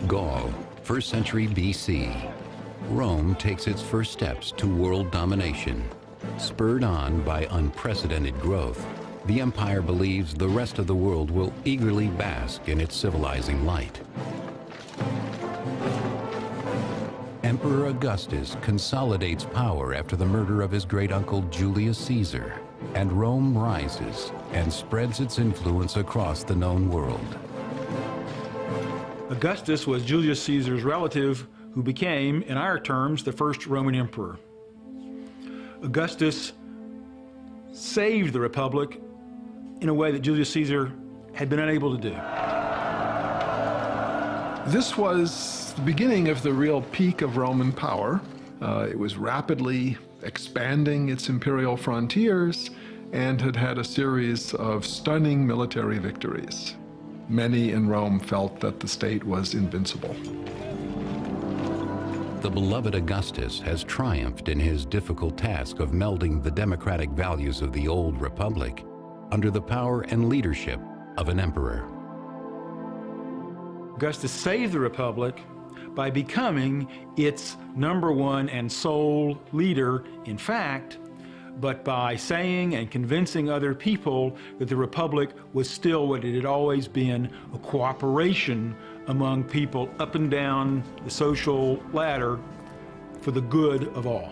Gaul, 1st century BC. Rome takes its first steps to world domination. Spurred on by unprecedented growth, the empire believes the rest of the world will eagerly bask in its civilizing light. Emperor Augustus consolidates power after the murder of his great-uncle Julius Caesar, and Rome rises and spreads its influence across the known world. Augustus was Julius Caesar's relative who became, in our terms, the first Roman emperor. Augustus saved the Republic in a way that Julius Caesar had been unable to do. This was the beginning of the real peak of Roman power. It was rapidly expanding its imperial frontiers and had had a series of stunning military victories. Many in Rome felt that the state was invincible. The beloved Augustus has triumphed in his difficult task of melding the democratic values of the old republic under the power and leadership of an emperor. Augustus saved the Republic by becoming its #1 and sole leader, in fact, but by saying and convincing other people that the Republic was still what it had always been, a cooperation among people up and down the social ladder for the good of all.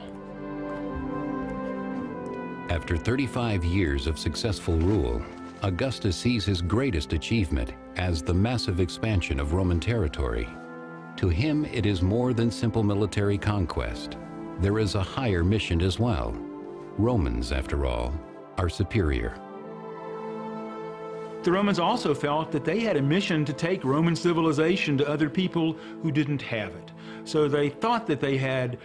After 35 years of successful rule, Augustus sees his greatest achievement as the massive expansion of Roman territory. To him, it is more than simple military conquest. There is a higher mission as well. Romans, after all, are superior. The Romans also felt that they had a mission to take Roman civilization to other people who didn't have it. So they thought that they had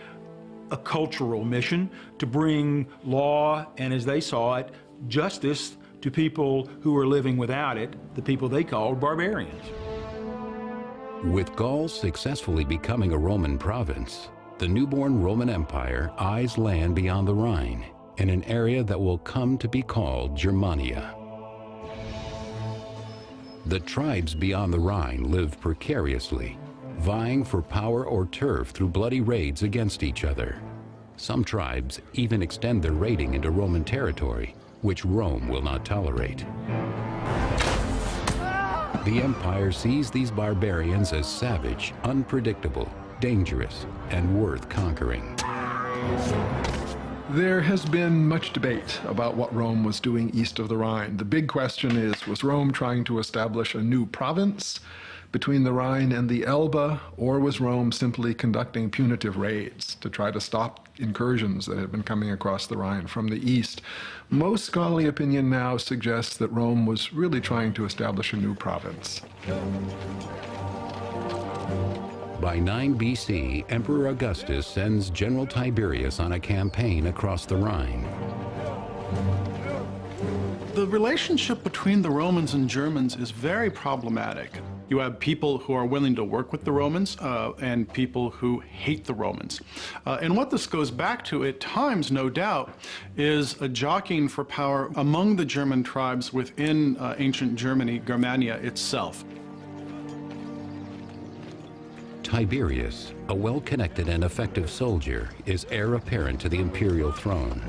a cultural mission to bring law and, as they saw it, justice to people who were living without it, the people they called barbarians. With Gaul successfully becoming a Roman province, the newborn Roman Empire eyes land beyond the Rhine in an area that will come to be called Germania. The tribes beyond the Rhine live precariously, vying for power or turf through bloody raids against each other. Some tribes even extend their raiding into Roman territory, which Rome will not tolerate. The empire sees these barbarians as savage, unpredictable, dangerous, and worth conquering. There has been much debate about what Rome was doing east of the Rhine. The big question is, was Rome trying to establish a new province between the Rhine and the Elbe, or was Rome simply conducting punitive raids to try to stop incursions that had been coming across the Rhine from the east? Most scholarly opinion now suggests that Rome was really trying to establish a new province. By 9 BC, Emperor Augustus sends General Tiberius on a campaign across the Rhine. The relationship between the Romans and Germans is very problematic. You have people who are willing to work with the Romans and people who hate the Romans. And what this goes back to at times, no doubt, is a jockeying for power among the German tribes within ancient Germany, Germania itself. Tiberius, a well-connected and effective soldier, is heir apparent to the imperial throne.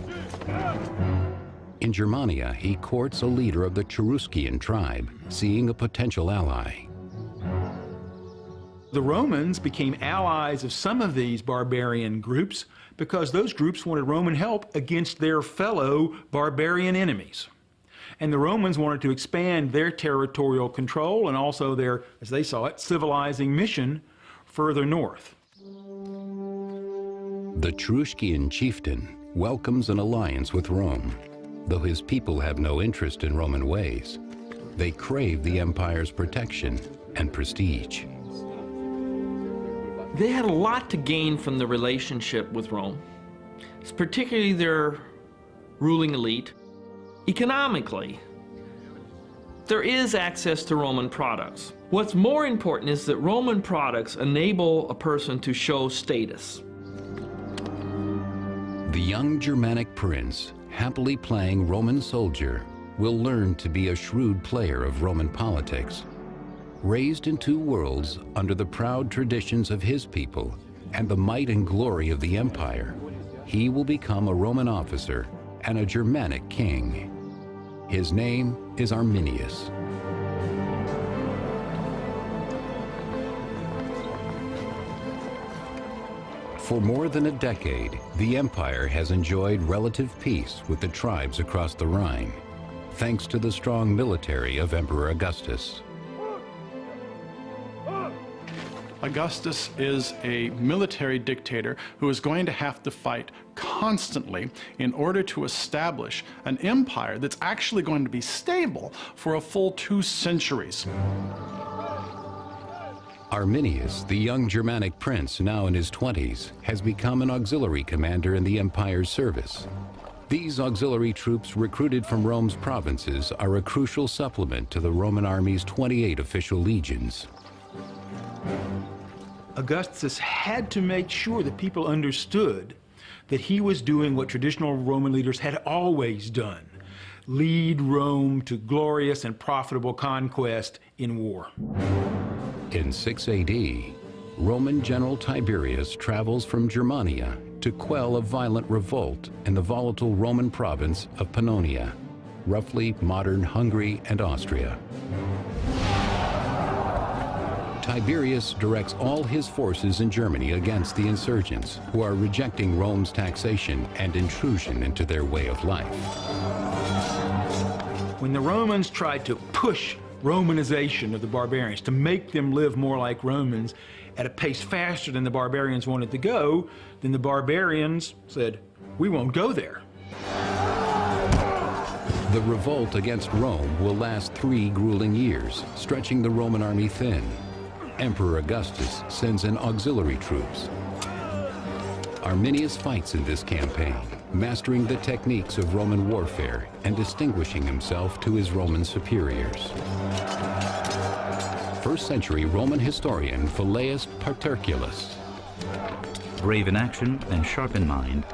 In Germania, he courts a leader of the Cheruscian tribe, seeing a potential ally. The Romans became allies of some of these barbarian groups because those groups wanted Roman help against their fellow barbarian enemies. And the Romans wanted to expand their territorial control and also their, as they saw it, civilizing mission further north. The Cheruscian chieftain welcomes an alliance with Rome, though his people have no interest in Roman ways. They crave the empire's protection and prestige. They had a lot to gain from the relationship with Rome, particularly their ruling elite. Economically, there is access to Roman products. What's more important is that Roman products enable a person to show status. The young Germanic prince, happily playing Roman soldier, will learn to be a shrewd player of Roman politics. Raised in two worlds under the proud traditions of his people and the might and glory of the empire, he will become a Roman officer and a Germanic king. His name is Arminius. For more than a decade, the empire has enjoyed relative peace with the tribes across the Rhine, thanks to the strong military of Emperor Augustus. Augustus is a military dictator who is going to have to fight constantly in order to establish an empire that's actually going to be stable for a full 2 centuries. Arminius, the young Germanic prince now in his 20s, has become an auxiliary commander in the empire's service. These auxiliary troops recruited from Rome's provinces are a crucial supplement to the Roman army's 28 official legions. Augustus had to make sure that people understood that he was doing what traditional Roman leaders had always done: lead Rome to glorious and profitable conquest in war. In 6 AD, Roman General Tiberius travels from Germania to quell a violent revolt in the volatile Roman province of Pannonia, roughly modern Hungary and Austria. Tiberius directs all his forces in Germany against the insurgents, who are rejecting Rome's taxation and intrusion into their way of life. When the Romans tried to push Romanization of the barbarians, to make them live more like Romans at a pace faster than the barbarians wanted to go, then the barbarians said, "We won't go there." The revolt against Rome will last 3 grueling years, stretching the Roman army thin. Emperor Augustus sends in auxiliary troops. Arminius fights in this campaign, mastering the techniques of Roman warfare and distinguishing himself to his Roman superiors. First century Roman historian Velleius Paterculus. Brave in action and sharp in mind,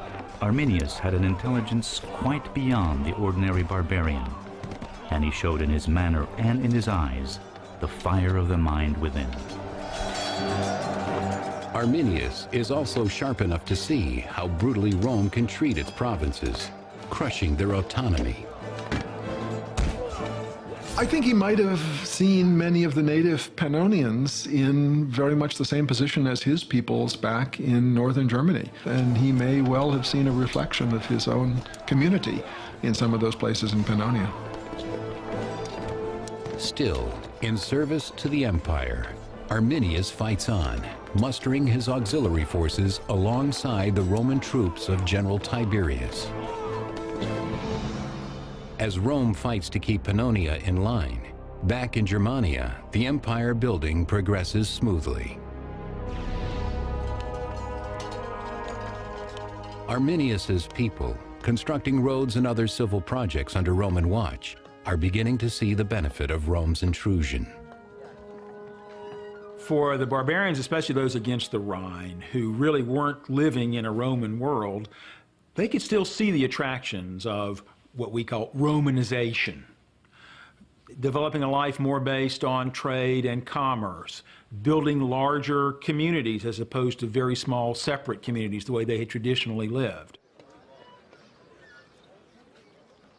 Arminius had an intelligence quite beyond the ordinary barbarian, and he showed in his manner and in his eyes the fire of the mind within. Arminius is also sharp enough to see how brutally Rome can treat its provinces, crushing their autonomy. I think he might have seen many of the native Pannonians in very much the same position as his peoples back in northern Germany. And he may well have seen a reflection of his own community in some of those places in Pannonia. Still, in service to the empire, Arminius fights on, mustering his auxiliary forces alongside the Roman troops of General Tiberius. As Rome fights to keep Pannonia in line, back in Germania, the empire building progresses smoothly. Arminius's people, constructing roads and other civil projects under Roman watch, are beginning to see the benefit of Rome's intrusion. For the barbarians, especially those against the Rhine, who really weren't living in a Roman world, they could still see the attractions of what we call Romanization. Developing a life more based on trade and commerce, building larger communities as opposed to very small separate communities the way they had traditionally lived.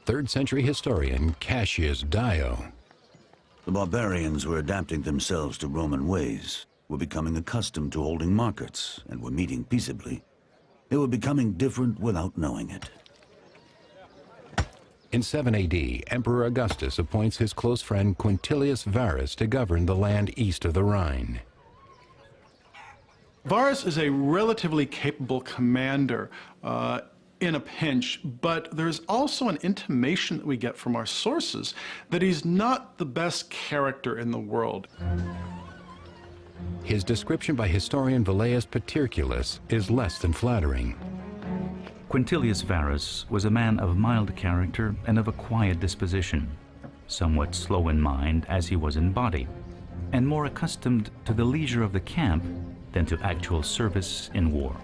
3rd century historian Cassius Dio. The barbarians were adapting themselves to Roman ways, were becoming accustomed to holding markets, and were meeting peaceably. They were becoming different without knowing it. In 7 AD, Emperor Augustus appoints his close friend Quintilius Varus to govern the land east of the Rhine. Varus is a relatively capable commander in a pinch, but there's also an intimation that we get from our sources that he's not the best character in the world. His description by historian Velleius Paterculus is less than flattering. Quintilius Varus was a man of mild character and of a quiet disposition, somewhat slow in mind as he was in body, and more accustomed to the leisure of the camp than to actual service in war.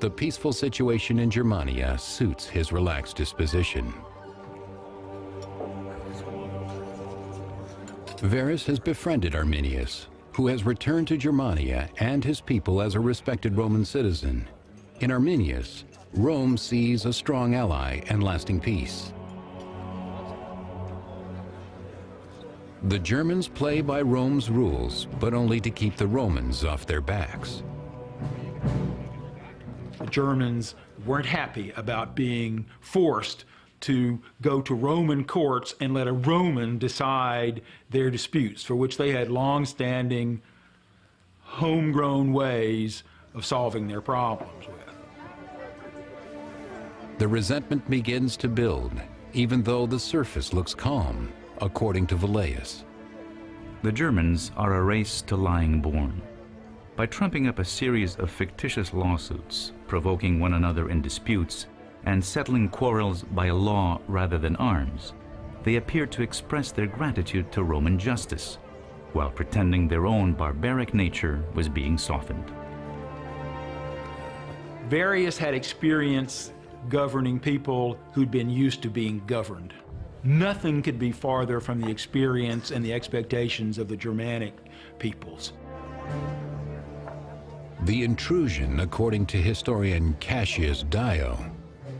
The peaceful situation in Germania suits his relaxed disposition. Varus has befriended Arminius, who has returned to Germania and his people as a respected Roman citizen. In Arminius, Rome sees a strong ally and lasting peace. The Germans play by Rome's rules, but only to keep the Romans off their backs. The Germans weren't happy about being forced to go to Roman courts and let a Roman decide their disputes, for which they had long-standing, homegrown ways of solving their problems with. The resentment begins to build, even though the surface looks calm, according to Velleius. The Germans are a race to lying born. By trumping up a series of fictitious lawsuits, provoking one another in disputes, and settling quarrels by law rather than arms, they appear to express their gratitude to Roman justice, while pretending their own barbaric nature was being softened. Varius had experience governing people who'd been used to being governed. Nothing could be farther from the experience and the expectations of the Germanic peoples. The intrusion, according to historian Cassius Dio,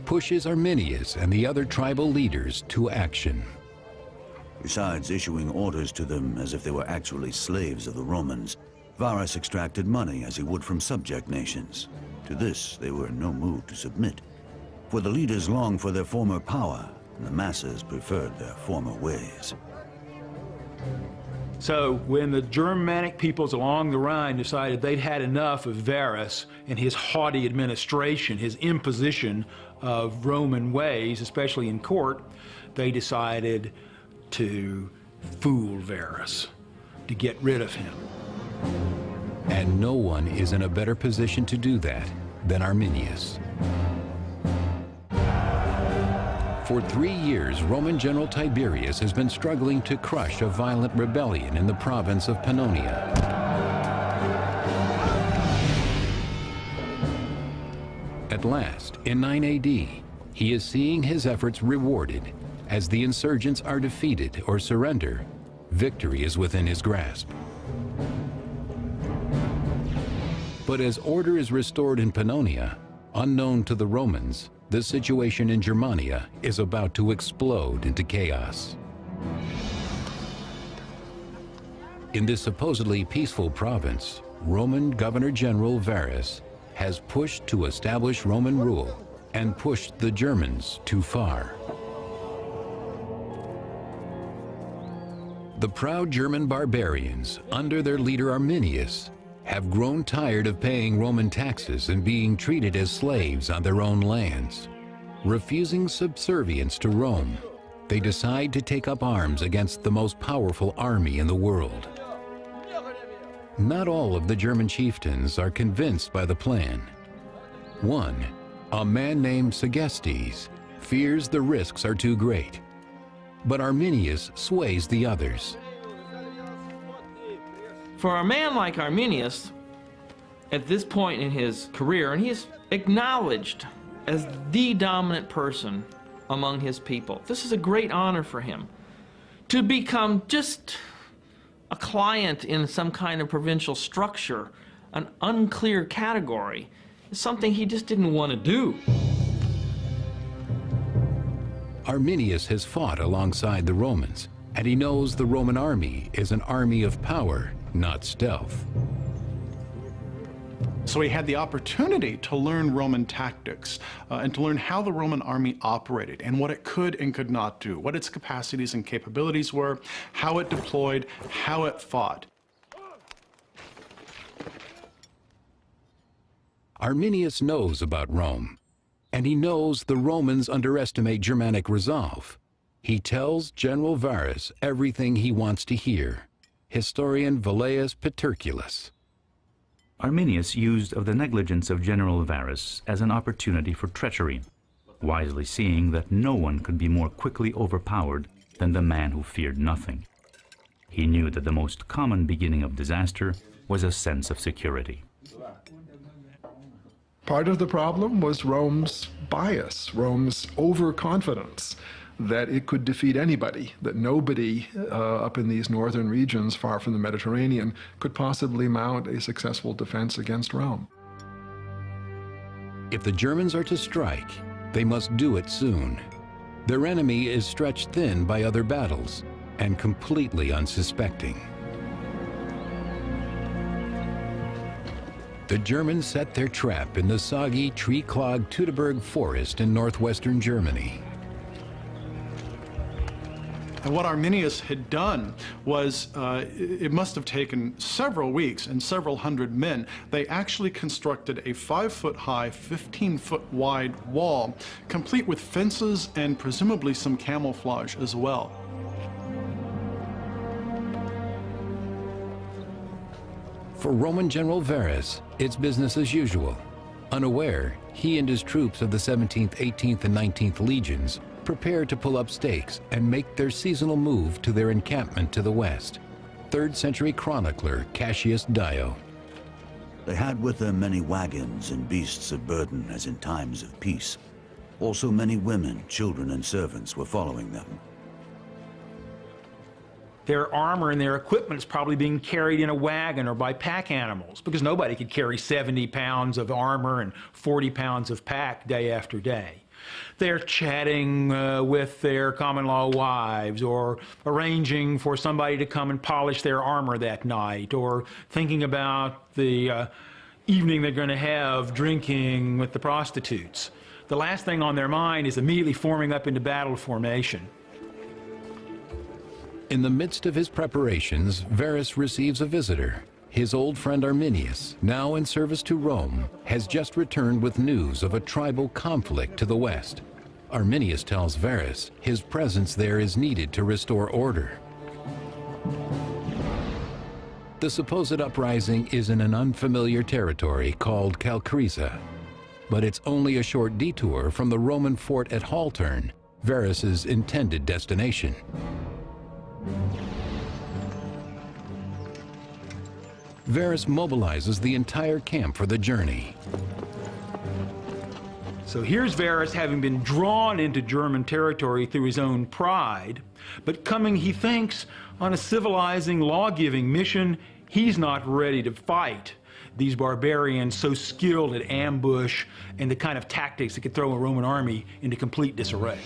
pushes Arminius and the other tribal leaders to action. Besides issuing orders to them as if they were actually slaves of the Romans, Varus extracted money as he would from subject nations. To this, they were in no mood to submit, for the leaders longed for their former power, and the masses preferred their former ways. So when the Germanic peoples along the Rhine decided they'd had enough of Varus and his haughty administration, his imposition of Roman ways, especially in court, they decided to fool Varus, to get rid of him. And no one is in a better position to do that than Arminius. For 3 years, Roman General Tiberius has been struggling to crush a violent rebellion in the province of Pannonia. At last, in 9 AD, he is seeing his efforts rewarded. As the insurgents are defeated or surrender, victory is within his grasp. But as order is restored in Pannonia, unknown to the Romans, the situation in Germania is about to explode into chaos. In this supposedly peaceful province, Roman Governor General Varus has pushed to establish Roman rule and pushed the Germans too far. The proud German barbarians, under their leader Arminius, have grown tired of paying Roman taxes and being treated as slaves on their own lands. Refusing subservience to Rome, they decide to take up arms against the most powerful army in the world. Not all of the German chieftains are convinced by the plan. One, a man named Augustus, fears the risks are too great, but Arminius sways the others. For a man like Arminius, at this point in his career, and he is acknowledged as the dominant person among his people, this is a great honor for him. To become just a client in some kind of provincial structure, an unclear category, is something he just didn't want to do. Arminius has fought alongside the Romans, and he knows the Roman army is an army of power, not stealth. So he had the opportunity to learn Roman tactics and to learn how the Roman army operated and what it could and could not do, what its capacities and capabilities were, how it deployed, how it fought. Arminius knows about Rome, and he knows the Romans underestimate Germanic resolve. He tells General Varus everything he wants to hear. Historian Velleius Paterculus. Arminius used of the negligence of General Varus as an opportunity for treachery, wisely seeing that no one could be more quickly overpowered than the man who feared nothing. He knew that the most common beginning of disaster was a sense of security. Part of the problem was Rome's bias, Rome's overconfidence. that it could defeat anybody, that nobody up in these northern regions far from the Mediterranean could possibly mount a successful defense against Rome. If the Germans are to strike, they must do it soon. Their enemy is stretched thin by other battles and completely unsuspecting. The Germans set their trap in the soggy, tree-clogged Teutoburg forest in northwestern Germany. And what Arminius had done was, it must have taken several weeks and several hundred men. They actually constructed a 5-foot-high, 15-foot-wide wall, complete with fences and presumably some camouflage as well. For Roman General Varus, it's business as usual. Unaware, he and his troops of the 17th, 18th, and 19th legions prepare to pull up stakes and make their seasonal move to their encampment to the west. 3rd century chronicler Cassius Dio. They had with them many wagons and beasts of burden as in times of peace. Also many women, children, and servants were following them. Their armor and their equipment is probably being carried in a wagon or by pack animals, because nobody could carry 70 pounds of armor and 40 pounds of pack day after day. They're chatting with their common-law wives, or arranging for somebody to come and polish their armor that night, or thinking about the evening they're going to have drinking with the prostitutes. The last thing on their mind is immediately forming up into battle formation. In the midst of his preparations, Varus receives a visitor. His old friend Arminius, now in service to Rome, has just returned with news of a tribal conflict to the west. Arminius tells Varus his presence there is needed to restore order. The supposed uprising is in an unfamiliar territory called Calcrisa, but it's only a short detour from the Roman fort at Haltern, Varus's intended destination. Varus mobilizes the entire camp for the journey. So here's Varus, having been drawn into German territory through his own pride, but coming, he thinks, on a civilizing, law-giving mission. He's not ready to fight these barbarians so skilled at ambush and the kind of tactics that could throw a Roman army into complete disarray.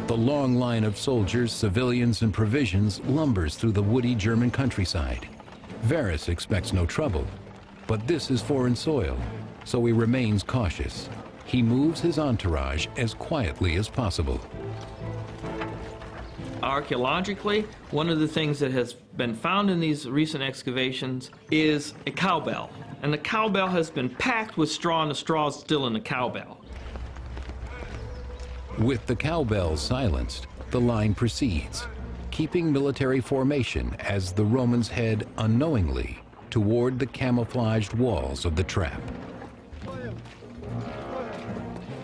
The long line of soldiers, civilians, and provisions lumbers through the woody German countryside. Varus expects no trouble, but this is foreign soil, so he remains cautious. He moves his entourage as quietly as possible. Archaeologically, one of the things that has been found in these recent excavations is a cowbell. And the cowbell has been packed with straw, and the straw is still in the cowbell. With the cowbells silenced, the line proceeds, keeping military formation as the Romans head unknowingly toward the camouflaged walls of the trap.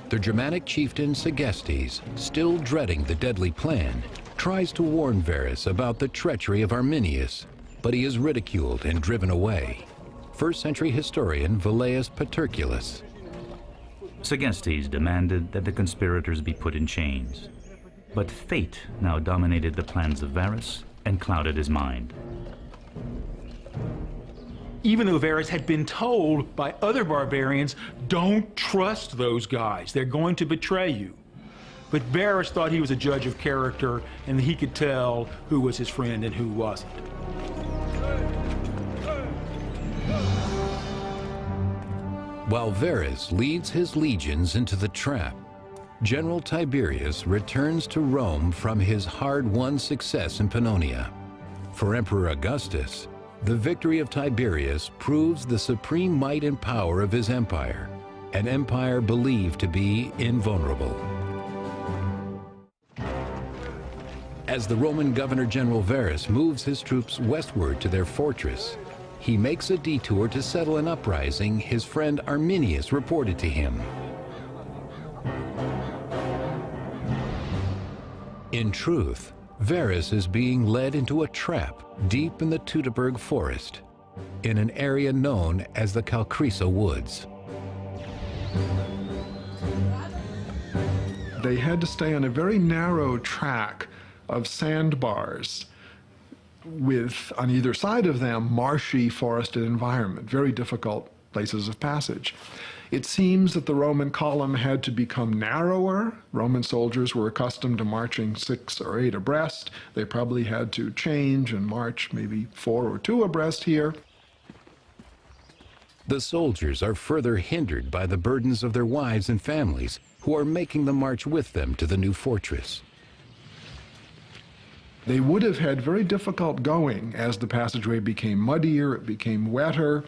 The Germanic chieftain Segestes, still dreading the deadly plan, tries to warn Varus about the treachery of Arminius, but he is ridiculed and driven away. 1st century historian Velleius Paterculus. Segestes demanded that the conspirators be put in chains. But fate now dominated the plans of Varus and clouded his mind. Even though Varus had been told by other barbarians, don't trust those guys, they're going to betray you. But Varus thought he was a judge of character and that he could tell who was his friend and who wasn't. While Varus leads his legions into the trap, General Tiberius returns to Rome from his hard-won success in Pannonia. For Emperor Augustus, the victory of Tiberius proves the supreme might and power of his empire, an empire believed to be invulnerable. As the Roman Governor-General Varus moves his troops westward to their fortress, he makes a detour to settle an uprising his friend Arminius reported to him. In truth, Varus is being led into a trap deep in the Teutoburg forest, in an area known as the Calcrisa Woods. They they had to stay on a very narrow track of sandbars with, on either side of them, marshy forested environment, very difficult places of passage. It seems that the Roman column had to become narrower. Roman soldiers were accustomed to marching 6 or 8 abreast. They probably had to change and march maybe 4 or 2 abreast here. The soldiers are further hindered by the burdens of their wives and families, who are making the march with them to the new fortress. They would have had very difficult going as the passageway became muddier, it became wetter.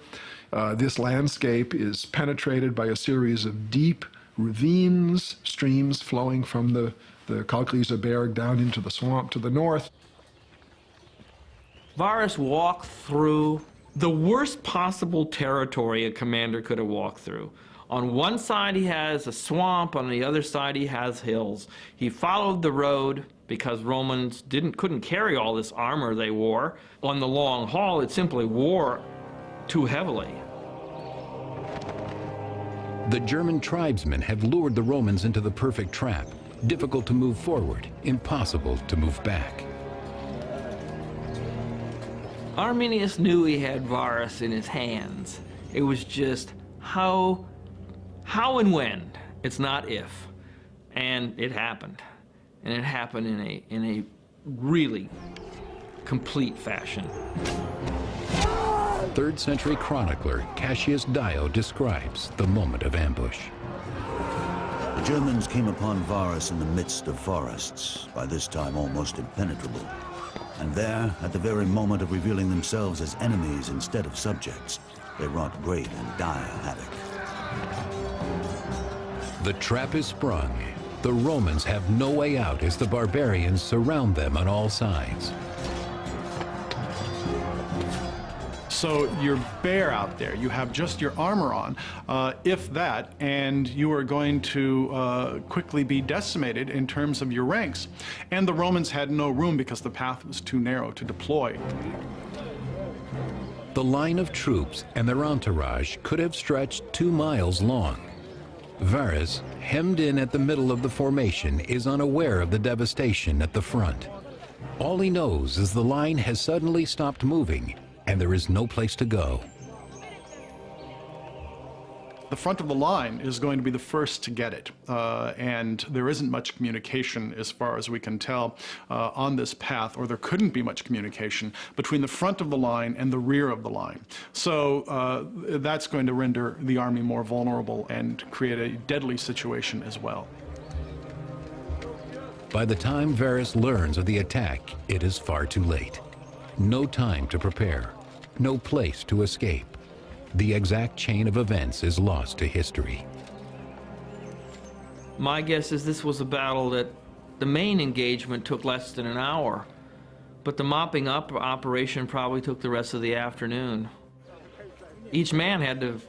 This landscape is penetrated by a series of deep ravines, streams flowing from the Kalkriese Berg down into the swamp to the north. Varus walked through the worst possible territory a commander could have walked through. On one side he has a swamp, on the other side he has hills. He followed the road because Romans couldn't carry all this armor they wore. On the long haul, it simply wore too heavily. The German tribesmen have lured the Romans into the perfect trap. Difficult to move forward, impossible to move back. Arminius knew he had Varus in his hands. It was just how and when. It's not if. And it happened. And it happened in a really complete fashion. 3rd century chronicler Cassius Dio describes the moment of ambush. The Germans came upon Varus in the midst of forests, by this time almost impenetrable. And there, at the very moment of revealing themselves as enemies instead of subjects, they wrought great and dire havoc. The trap is sprung. The Romans have no way out as the barbarians surround them on all sides. So you're bare out there. You have just your armor on, if that, and you are going to quickly be decimated in terms of your ranks. And the Romans had no room because the path was too narrow to deploy. The line of troops and their entourage could have stretched 2 miles long. Varus, hemmed in at the middle of the formation, is unaware of the devastation at the front. All he knows is the line has suddenly stopped moving, and there is no place to go. The front of the line is going to be the first to get it, and there isn't much communication, as far as we can tell, on this path, or there couldn't be much communication between the front of the line and the rear of the line. So that's going to render the army more vulnerable and create a deadly situation as well. By the time Varus learns of the attack, it is far too late. No time to prepare, no place to escape. The exact chain of events is lost to history. My guess is this was a battle that the main engagement took less than an hour, but the mopping up operation probably took the rest of the afternoon. Each man had to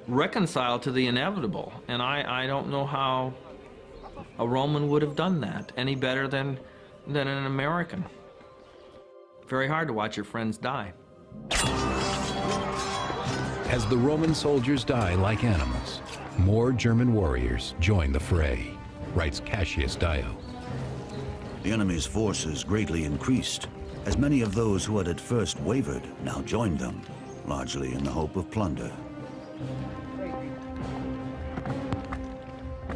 reconcile to the inevitable, and I don't know how a Roman would have done that any better than an American. Very hard to watch your friends die. As the Roman soldiers die like animals, more German warriors join the fray, writes Cassius Dio. The enemy's forces greatly increased, as many of those who had at first wavered now joined them, largely in the hope of plunder.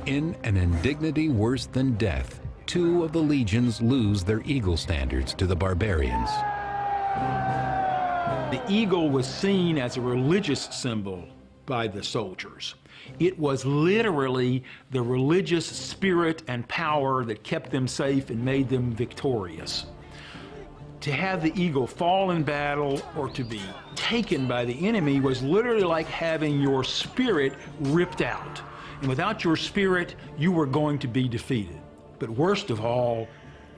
In an indignity worse than death, 2 of the legions lose their eagle standards to the barbarians. The eagle was seen as a religious symbol by the soldiers. It was literally the religious spirit and power that kept them safe and made them victorious. To have the eagle fall in battle or to be taken by the enemy was literally like having your spirit ripped out. And without your spirit, you were going to be defeated. But worst of all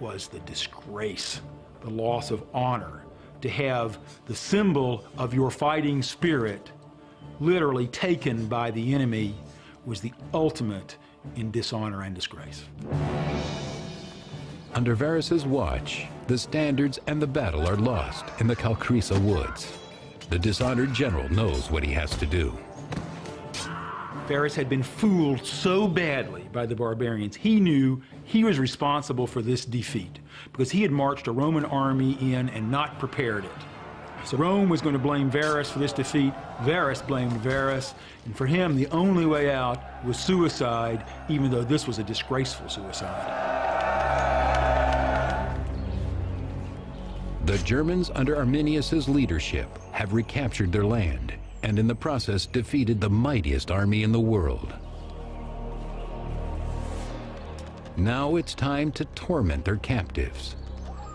was the disgrace, the loss of honor. To have the symbol of your fighting spirit literally taken by the enemy was the ultimate in dishonor and disgrace. Under Varus's watch, the standards and the battle are lost in the Kalkriese woods. The dishonored general knows what he has to do. Varus had been fooled so badly by the barbarians. He knew he was responsible for this defeat because he had marched a Roman army in and not prepared it. So Rome was going to blame Varus for this defeat. Varus blamed Varus, and for him, the only way out was suicide, even though this was a disgraceful suicide. The Germans, under Arminius's leadership, have recaptured their land, and in the process defeated the mightiest army in the world. Now it's time to torment their captives.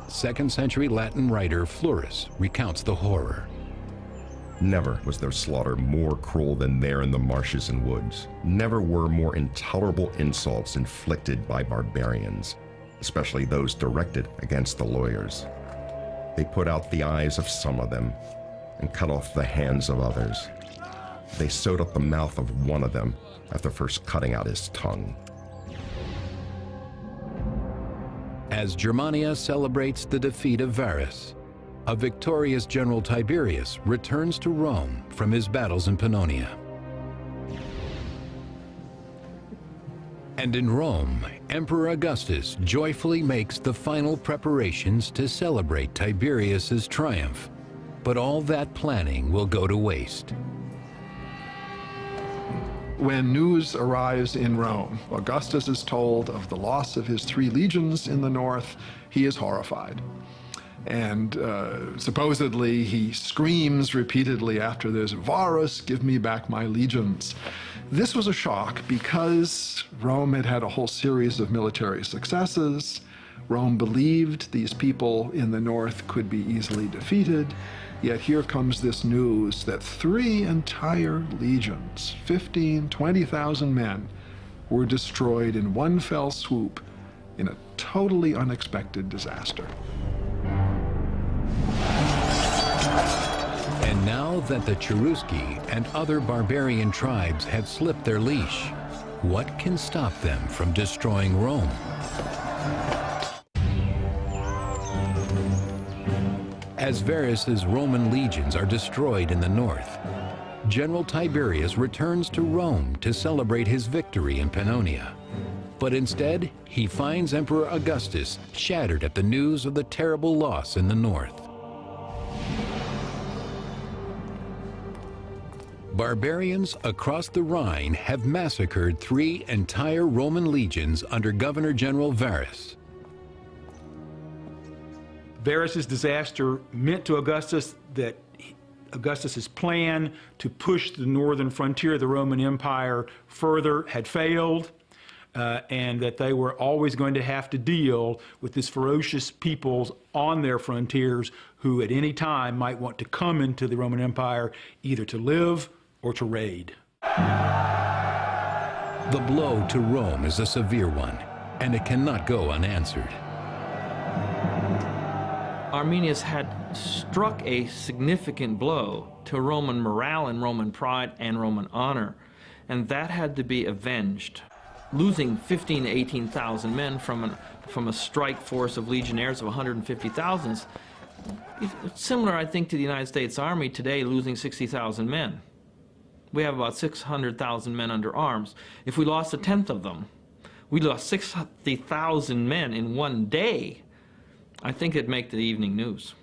2nd century Latin writer Florus recounts the horror. Never was their slaughter more cruel than there in the marshes and woods. Never were more intolerable insults inflicted by barbarians, especially those directed against the lawyers. They put out the eyes of some of them and cut off the hands of others. They sewed up the mouth of one of them after first cutting out his tongue. As Germania celebrates the defeat of Varus, a victorious General Tiberius returns to Rome from his battles in Pannonia. And in Rome, Emperor Augustus joyfully makes the final preparations to celebrate Tiberius's triumph. But all that planning will go to waste. When news arrives in Rome, Augustus is told of the loss of his 3 legions in the north. He is horrified. And supposedly he screams repeatedly after this, "Varus, give me back my legions." This was a shock because Rome had had a whole series of military successes. Rome believed these people in the north could be easily defeated. Yet here comes this news that 3 entire legions, 20,000 men, were destroyed in one fell swoop in a totally unexpected disaster. And now that the Cherusci and other barbarian tribes have slipped their leash, what can stop them from destroying Rome? As Varus's Roman legions are destroyed in the north, General Tiberius returns to Rome to celebrate his victory in Pannonia. But instead, he finds Emperor Augustus shattered at the news of the terrible loss in the north. Barbarians across the Rhine have massacred 3 entire Roman legions under Governor General Varus. Varus's disaster meant to Augustus that Augustus's plan to push the northern frontier of the Roman Empire further had failed, and that they were always going to have to deal with these ferocious peoples on their frontiers who at any time might want to come into the Roman Empire either to live or to raid. The blow to Rome is a severe one, and it cannot go unanswered. Arminius had struck a significant blow to Roman morale and Roman pride and Roman honor, and that had to be avenged. Losing 15,000 to 18,000 men from a strike force of legionnaires of 150,000, it's similar, I think, to the United States Army today losing 60,000 men. We have about 600,000 men under arms. If we lost 1/10 of them, we lost 60,000 men in one day. I think it'd make the evening news.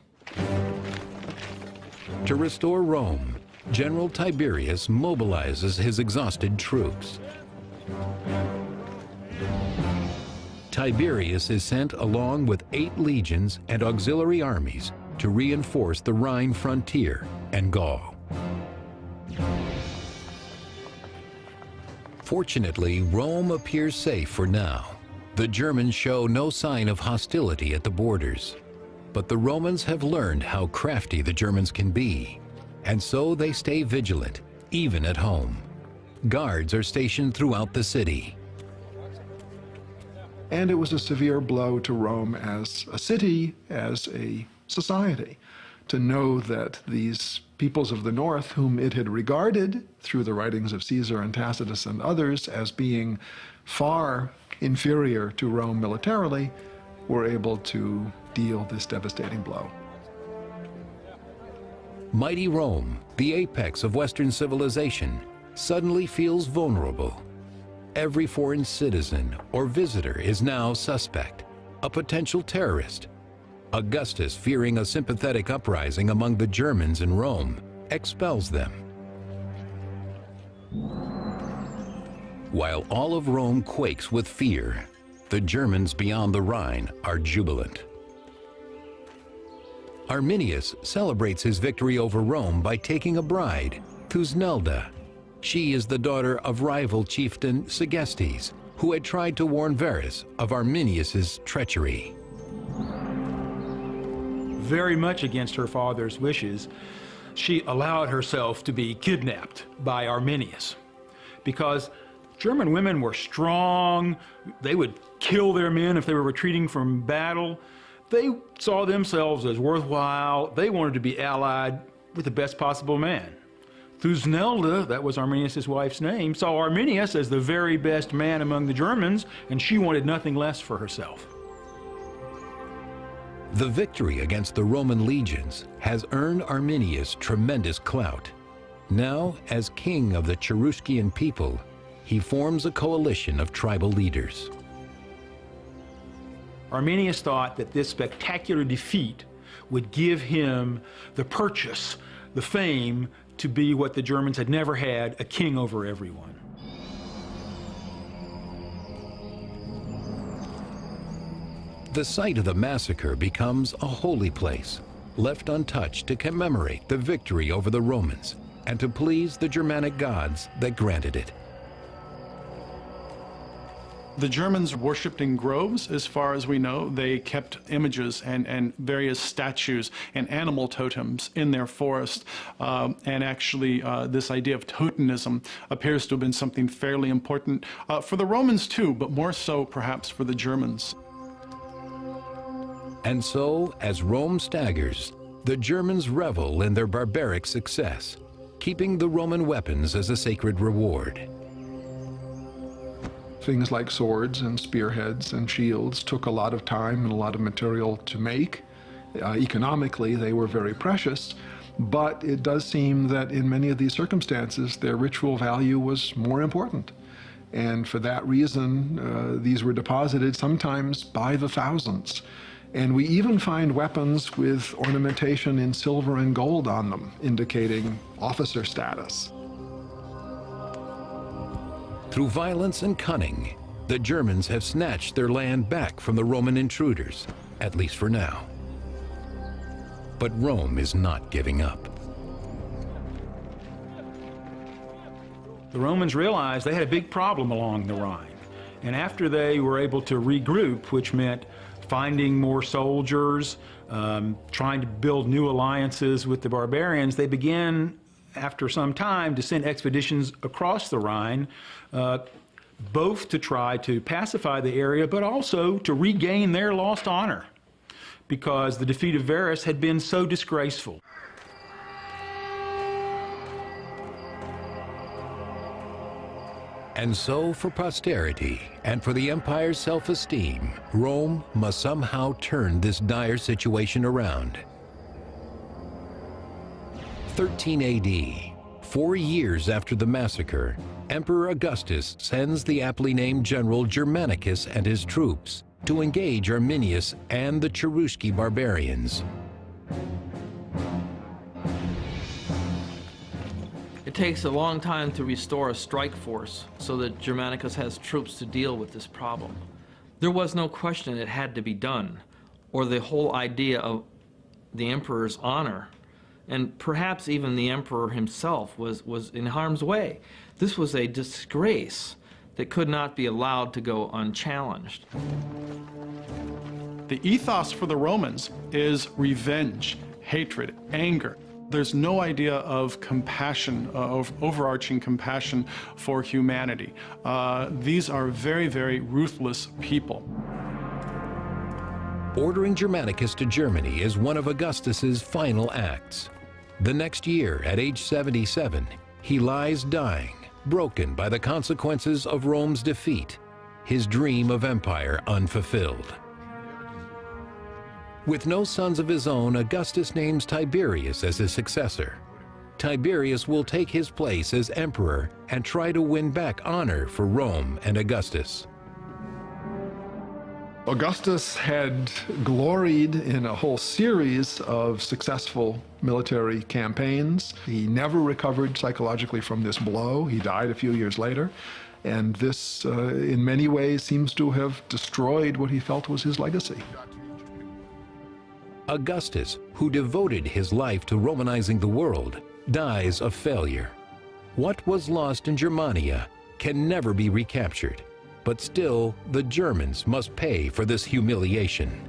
To restore Rome, General Tiberius mobilizes his exhausted troops. Tiberius is sent along with 8 legions and auxiliary armies to reinforce the Rhine frontier and Gaul. Fortunately, Rome appears safe for now. The Germans show no sign of hostility at the borders. But the Romans have learned how crafty the Germans can be, and so they stay vigilant, even at home. Guards are stationed throughout the city. And it was a severe blow to Rome as a city, as a society, to know that these peoples of the north, whom it had regarded through the writings of Caesar and Tacitus and others as being far inferior to Rome militarily, were able to deal this devastating blow. Mighty Rome, the apex of Western civilization, suddenly feels vulnerable. Every foreign citizen or visitor is now suspect, a potential terrorist. Augustus, fearing a sympathetic uprising among the Germans in Rome, expels them. While all of Rome quakes with fear, the Germans beyond the Rhine are jubilant. Arminius celebrates his victory over Rome by taking a bride, Thusnelda. She is the daughter of rival chieftain Segestes, who had tried to warn Varus of Arminius's treachery. Very much against her father's wishes, she allowed herself to be kidnapped by Arminius. Because German women were strong, they would kill their men if they were retreating from battle. They saw themselves as worthwhile. They wanted to be allied with the best possible man. Thusnelda, that was Arminius' wife's name, saw Arminius as the very best man among the Germans, and she wanted nothing less for herself. The victory against the Roman legions has earned Arminius tremendous clout. Now, as king of the Cheruscian people, he forms a coalition of tribal leaders. Arminius thought that this spectacular defeat would give him the purchase, the fame, to be what the Germans had never had, a king over everyone. The site of the massacre becomes a holy place, left untouched to commemorate the victory over the Romans and to please the Germanic gods that granted it. The Germans worshipped in groves, as far as we know. They kept images and various statues and animal totems in their forest. And actually, this idea of totemism appears to have been something fairly important for the Romans too, but more so perhaps for the Germans. And so, as Rome staggers, the Germans revel in their barbaric success, keeping the Roman weapons as a sacred reward. Things like swords and spearheads and shields took a lot of time and a lot of material to make. Economically, they were very precious, but it does seem that in many of these circumstances, their ritual value was more important. And for that reason, these were deposited sometimes by the thousands. And we even find weapons with ornamentation in silver and gold on them, indicating officer status. Through violence and cunning, the Germans have snatched their land back from the Roman intruders, at least for now. But Rome is not giving up. The Romans realized they had a big problem along the Rhine. And after they were able to regroup, which meant finding more soldiers, trying to build new alliances with the barbarians, they began, after some time, to send expeditions across the Rhine, both to try to pacify the area, but also to regain their lost honor, because the defeat of Varus had been so disgraceful. And so, for posterity and for the empire's self-esteem, Rome must somehow turn this dire situation around. 13 AD, 4 years after the massacre, Emperor Augustus sends the aptly named general Germanicus and his troops to engage Arminius and the Cherusci barbarians. It takes a long time to restore a strike force so that Germanicus has troops to deal with this problem. There was no question it had to be done, or the whole idea of the emperor's honor, and perhaps even the emperor himself, was in harm's way. This was a disgrace that could not be allowed to go unchallenged. The ethos for the Romans is revenge, hatred, anger. There's no idea of compassion, of overarching compassion for humanity. These are very, very ruthless people. Ordering Germanicus to Germany is one of Augustus's final acts. The next year, at age 77, he lies dying, broken by the consequences of Rome's defeat, his dream of empire unfulfilled. With no sons of his own, Augustus names Tiberius as his successor. Tiberius will take his place as emperor and try to win back honor for Rome and Augustus. Augustus had gloried in a whole series of successful military campaigns. He never recovered psychologically from this blow. He died a few years later. And this, in many ways, seems to have destroyed what he felt was his legacy. Augustus, who devoted his life to Romanizing the world, dies a failure. What was lost in Germania can never be recaptured, but still the Germans must pay for this humiliation.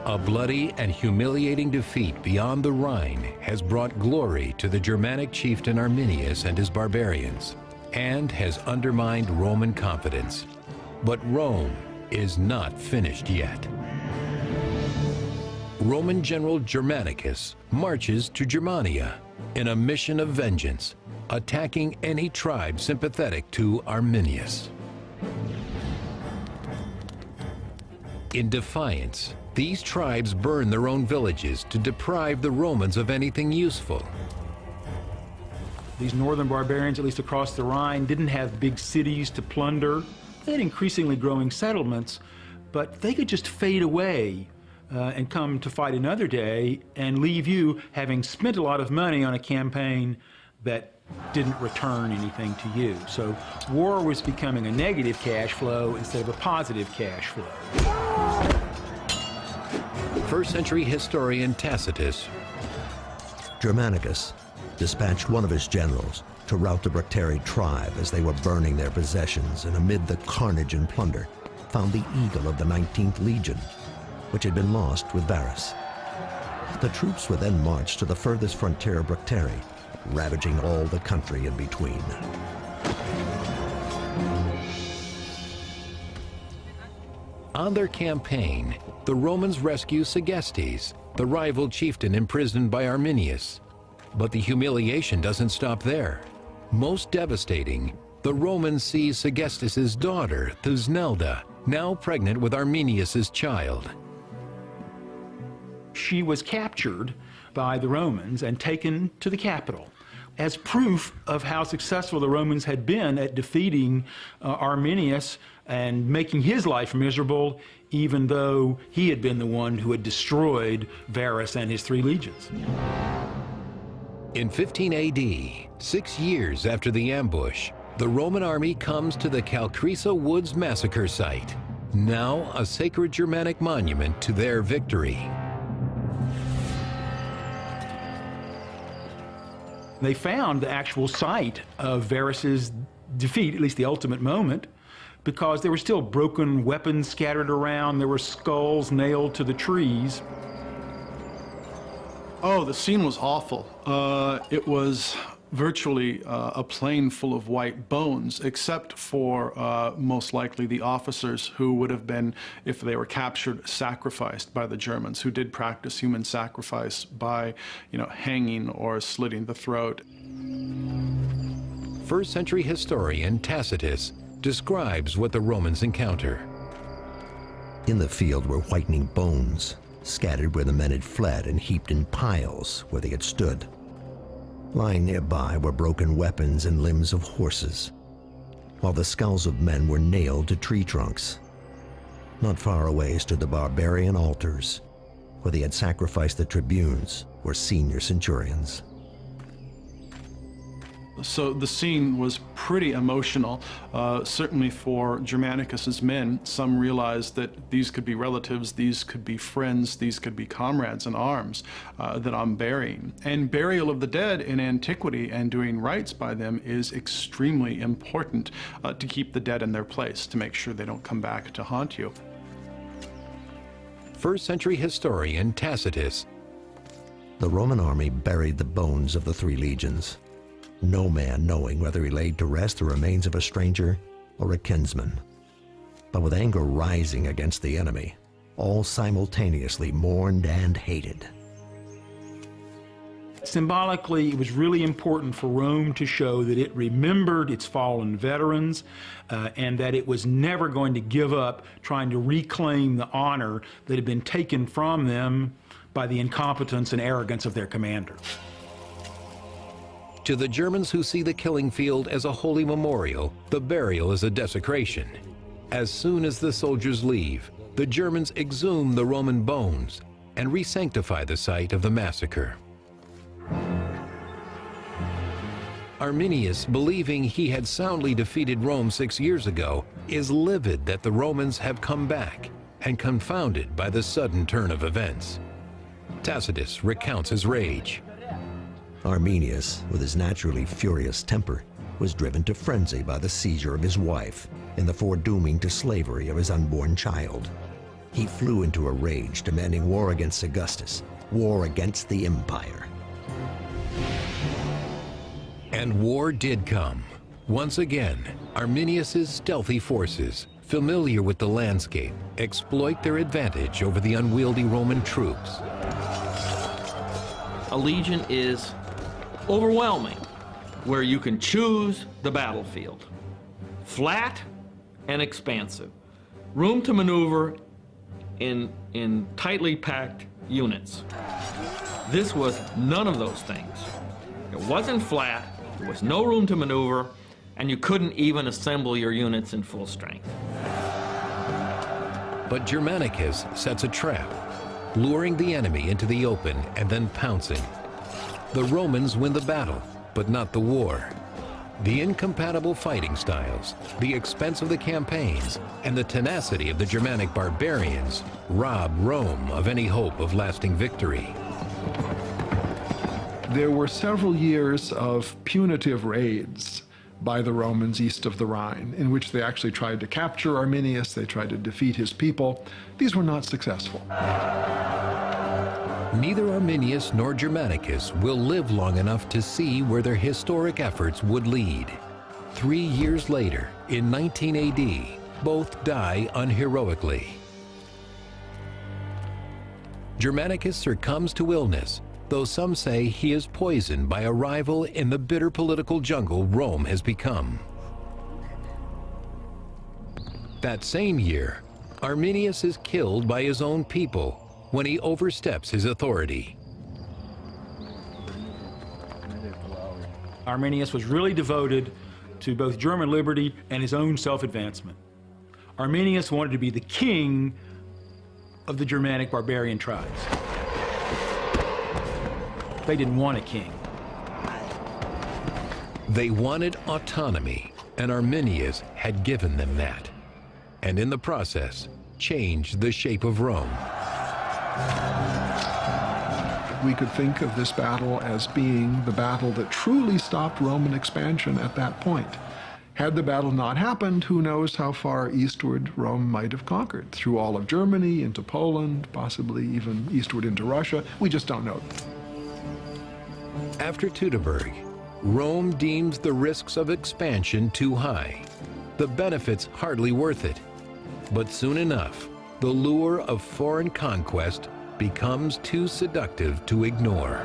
A bloody and humiliating defeat beyond the Rhine has brought glory to the Germanic chieftain Arminius and his barbarians, and has undermined Roman confidence. But Rome is not finished yet. Roman general Germanicus marches to Germania in a mission of vengeance, attacking any tribe sympathetic to Arminius. In defiance, these tribes burn their own villages to deprive the Romans of anything useful. These northern barbarians, at least across the Rhine, didn't have big cities to plunder. They had increasingly growing settlements, but they could just fade away and come to fight another day and leave you having spent a lot of money on a campaign that didn't return anything to you. So war was becoming a negative cash flow instead of a positive cash flow. First-century historian Tacitus. Germanicus dispatched one of his generals to rout the Bructeri tribe as they were burning their possessions, and amid the carnage and plunder found the eagle of the 19th Legion, which had been lost with Varus. The troops were then marched to the furthest frontier of Bructeri, ravaging all the country in between. On their campaign, the Romans rescue Segestes, the rival chieftain imprisoned by Arminius. But the humiliation doesn't stop there. Most devastating, the Romans seize Segestes' daughter, Thusnelda, now pregnant with Arminius' child. She was captured by the Romans and taken to the capital as proof of how successful the Romans had been at defeating Arminius and making his life miserable, even though he had been the one who had destroyed Varus and his 3 legions. In 15 AD, 6 years after the ambush, the Roman army comes to the Calcrisa Woods massacre site, now a sacred Germanic monument to their victory. They found the actual site of Varus's defeat, at least the ultimate moment, because there were still broken weapons scattered around. There were skulls nailed to the trees. Oh, the scene was awful. It was virtually a plain full of white bones, except for most likely the officers who would have been, if they were captured, sacrificed by the Germans, who did practice human sacrifice by, hanging or slitting the throat. First-century historian Tacitus describes what the Romans encounter. In the field were whitening bones, scattered where the men had fled and heaped in piles where they had stood. Lying nearby were broken weapons and limbs of horses, while the skulls of men were nailed to tree trunks. Not far away stood the barbarian altars, where they had sacrificed the tribunes or senior centurions. So the scene was pretty emotional, certainly for Germanicus's men. Some realized that these could be relatives, these could be friends, these could be comrades in arms that I'm burying. And burial of the dead in antiquity and doing rites by them is extremely important to keep the dead in their place, to make sure they don't come back to haunt you. First-century historian Tacitus. The Roman army buried the bones of the 3 legions, no man knowing whether he laid to rest the remains of a stranger or a kinsman. But with anger rising against the enemy, all simultaneously mourned and hated. Symbolically, it was really important for Rome to show that it remembered its fallen veterans and that it was never going to give up trying to reclaim the honor that had been taken from them by the incompetence and arrogance of their commander. To the Germans who see the killing field as a holy memorial, the burial is a desecration. As soon as the soldiers leave, the Germans exhume the Roman bones and re-sanctify the site of the massacre. Arminius, believing he had soundly defeated Rome 6 years ago, is livid that the Romans have come back and confounded by the sudden turn of events. Tacitus recounts his rage. Arminius, with his naturally furious temper, was driven to frenzy by the seizure of his wife and the foredooming to slavery of his unborn child. He flew into a rage, demanding war against Augustus, war against the empire. And war did come. Once again, Arminius's stealthy forces, familiar with the landscape, exploit their advantage over the unwieldy Roman troops. A legion is overwhelming, where you can choose the battlefield. Flat and expansive. Room to maneuver in tightly packed units. This was none of those things. It wasn't flat, there was no room to maneuver, and you couldn't even assemble your units in full strength. But Germanicus sets a trap, luring the enemy into the open and then pouncing. The Romans win the battle, but not the war. The incompatible fighting styles, the expense of the campaigns, and the tenacity of the Germanic barbarians rob Rome of any hope of lasting victory. There were several years of punitive raids by the Romans east of the Rhine, in which they actually tried to capture Arminius, they tried to defeat his people. These were not successful. Neither Arminius nor Germanicus will live long enough to see where their historic efforts would lead. 3 years later, in 19 AD, both die unheroically. Germanicus succumbs to illness, though some say he is poisoned by a rival in the bitter political jungle Rome has become. That same year, Arminius is killed by his own people when he oversteps his authority. Arminius was really devoted to both German liberty and his own self-advancement. Arminius wanted to be the king of the Germanic barbarian tribes. They didn't want a king. They wanted autonomy, and Arminius had given them that, and in the process, changed the shape of Rome. We could think of this battle as being the battle that truly stopped Roman expansion at that point. Had the battle not happened, who knows how far eastward Rome might have conquered, through all of Germany, into Poland, possibly even eastward into Russia. We just don't know. After Teutoburg, Rome deems the risks of expansion too high, the benefits hardly worth it. But soon enough, the lure of foreign conquest becomes too seductive to ignore.